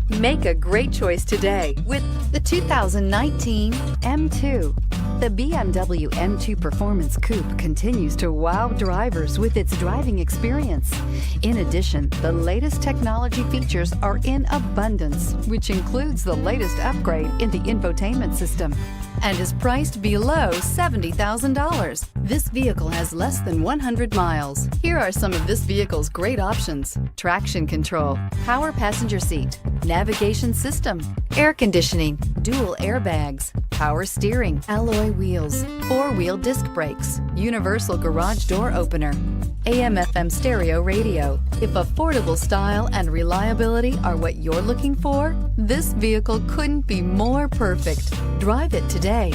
Make a great choice today with the 2019 M2. The BMW M2 Performance Coupe continues to wow drivers with its driving experience. In addition, the latest technology features are in abundance, which includes the latest upgrade in the infotainment system and is priced below $70,000. This vehicle has less than 100 miles. Here are some of this vehicle's great options: traction control, power passenger seat, navigation system, air conditioning, dual airbags, power steering, alloy wheels, four-wheel disc brakes, universal garage door opener, AM/FM stereo radio. If affordable style and reliability are what you're looking for, this vehicle couldn't be more perfect. Drive it today.